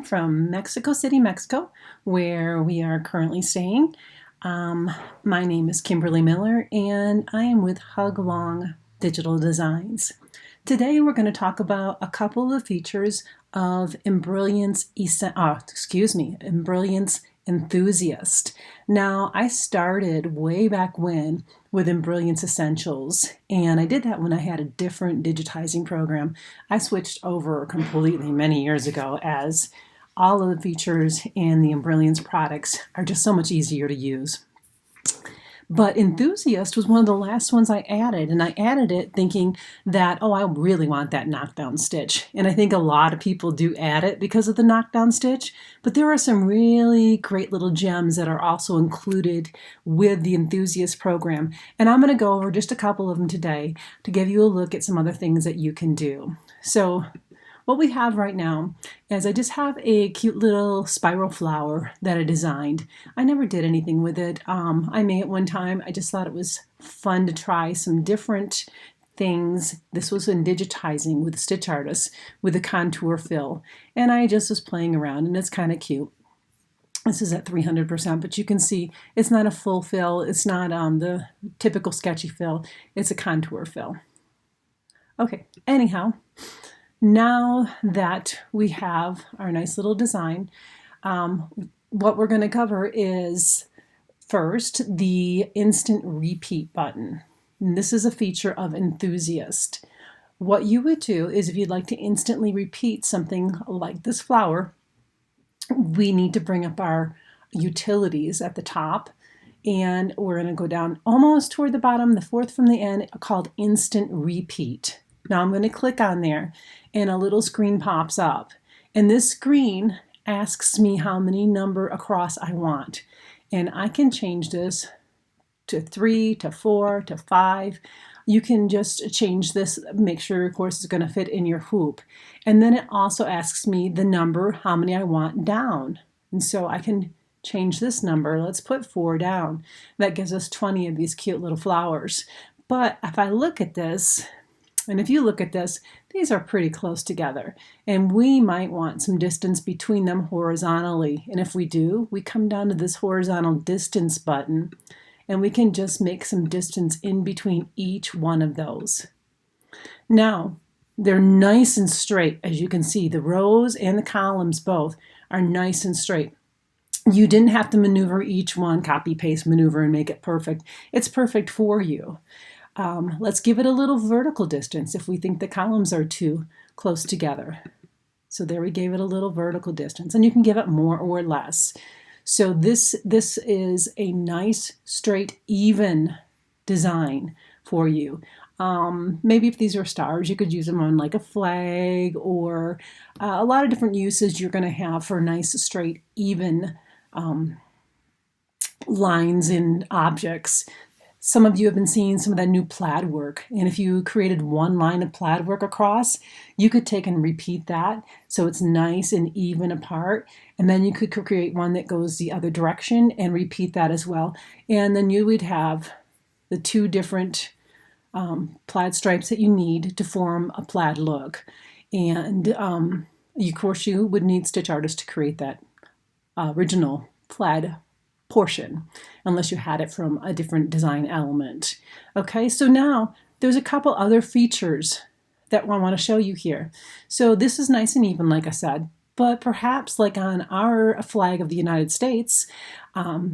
from Mexico City, Mexico, where we are currently staying. My name is Kimberly Miller, and I am with Hug Long Digital Designs. Today we're going to talk about a couple of features of Embrilliance Enthusiast. Now, I started way back when with Embrilliance Essentials, and I did that when I had a different digitizing program. I switched over completely many years ago, as all of the features in the Embrilliance products are just so much easier to use. But Enthusiast was one of the last ones I added, and I added it thinking that, oh, I really want that knockdown stitch. And I think a lot of people do add it because of the knockdown stitch, but there are some really great little gems that are also included with the Enthusiast program. And I'm going to go over just a couple of them today to give you a look at some other things that you can do. So what we have right now is I just have a cute little spiral flower that I designed. I never did anything with it. I made it one time. I just thought it was fun to try some different things. This was in digitizing with the Stitch Artist with a contour fill. And I just was playing around, and it's kind of cute. This is at 300%, but you can see it's not a full fill. It's not the typical sketchy fill. It's a contour fill. Okay, anyhow. Now that we have our nice little design, what we're going to cover is first the instant repeat button. And this is a feature of Enthusiast. What you would do is if you'd like to instantly repeat something like this flower, we need to bring up our utilities at the top, and we're going to go down almost toward the bottom, the fourth from the end, called instant repeat. Now I'm going to click on there and a little screen pops up. And this screen asks me how many number across I want. And I can change this to 3, to 4, to 5. You can just change this, make sure of course it's going to fit in your hoop. And then it also asks me the number, how many I want down. And so I can change this number. Let's put 4 down. That gives us 20 of these cute little flowers. But if I look at this, and if you look at this, these are pretty close together. And we might want some distance between them horizontally. And if we do, we come down to this horizontal distance button, and we can just make some distance in between each one of those. Now, they're nice and straight. As you can see, the rows and the columns both are nice and straight. You didn't have to maneuver each one, copy, paste, maneuver, and make it perfect. It's perfect for you. Let's give it a little vertical distance if we think the columns are too close together. So there we gave it a little vertical distance, and you can give it more or less. So this is a nice, straight, even design for you. Maybe if these are stars, you could use them on like a flag, or a lot of different uses you're going to have for nice, straight, even lines in objects. Some of you have been seeing some of that new plaid work, and if you created one line of plaid work across, you could take and repeat that so it's nice and even apart, and then you could create one that goes the other direction and repeat that as well, and then you would have the two different plaid stripes that you need to form a plaid look. And of course you would need Stitch Artist to create that original plaid portion, unless you had it from a different design element. Okay, so now there's a couple other features that I want to show you here. So this is nice and even, like I said, but perhaps like on our flag of the United States,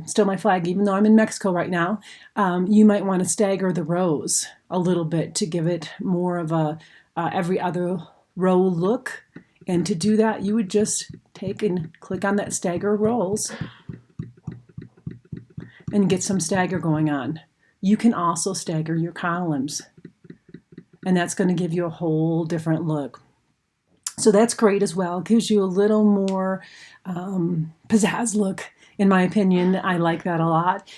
still my flag, even though I'm in Mexico right now, you might want to stagger the rows a little bit to give it more of a every other row look. And to do that, you would just take and click on that stagger rows and get some stagger going on. You can also stagger your columns, and that's going to give you a whole different look. So that's great as well. It gives you a little more pizzazz look, in my opinion. I like that a lot.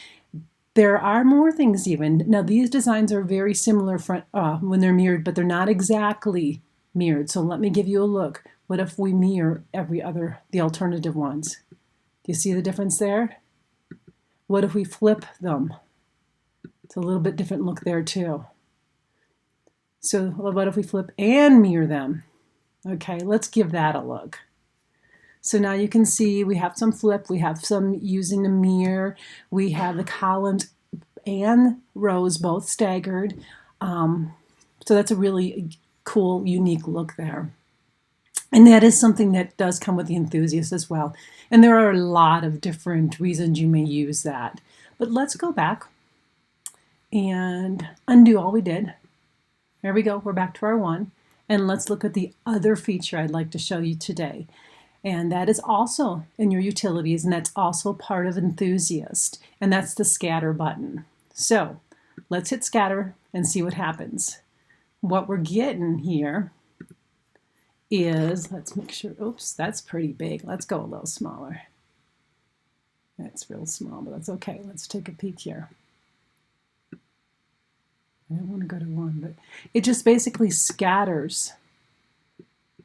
There are more things even. Now these designs are very similar when they're mirrored, but they're not exactly mirrored. So let me give you a look. What if we mirror the alternative ones? Do you see the difference there? What if we flip them? It's a little bit different look there too. So what if we flip and mirror them? Okay, let's give that a look. So now you can see we have some flip, we have some using the mirror, we have the columns and rows both staggered. So that's a really cool, unique look there. And that is something that does come with the Enthusiast as well. And there are a lot of different reasons you may use that. But let's go back and undo all we did. There we go, we're back to our one. And let's look at the other feature I'd like to show you today. And that is also in your utilities, and that's also part of Enthusiast. And that's the scatter button. So let's hit scatter and see what happens. What we're getting here is, let's make sure, oops, that's pretty big. Let's go a little smaller. That's real small, but that's okay. Let's take a peek here. I don't want to go to one, but it just basically scatters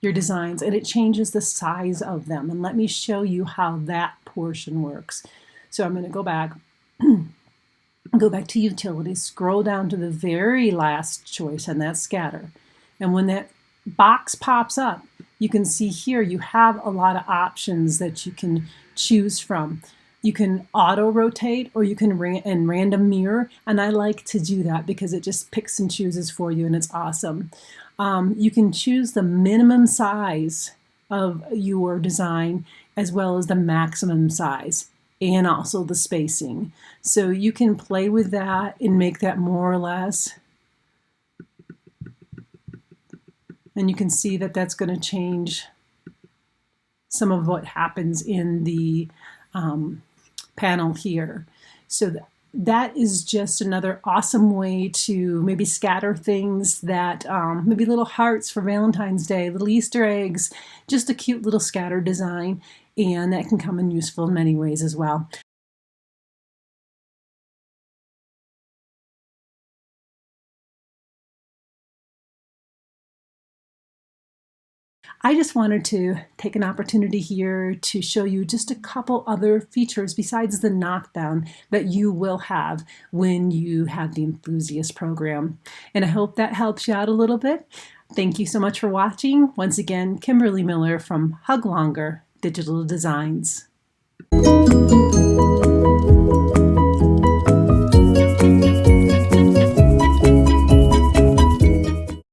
your designs and it changes the size of them. And let me show you how that portion works. So I'm going to go back, to utilities, scroll down to the very last choice, and that's scatter. And when that box pops up, you can see here you have a lot of options that you can choose from. You can auto rotate, or you can random mirror, and I like to do that because it just picks and chooses for you, and it's awesome. You can choose the minimum size of your design as well as the maximum size, and also the spacing. So you can play with that and make that more or less. And you can see that that's going to change some of what happens in the panel here. So that is just another awesome way to maybe scatter things that, maybe little hearts for Valentine's Day, little Easter eggs, just a cute little scatter design, and that can come in useful in many ways as well. I just wanted to take an opportunity here to show you just a couple other features besides the knockdown that you will have when you have the Enthusiast program. And I hope that helps you out a little bit. Thank you so much for watching. Once again, Kimberly Miller from Hug Longer Digital Designs.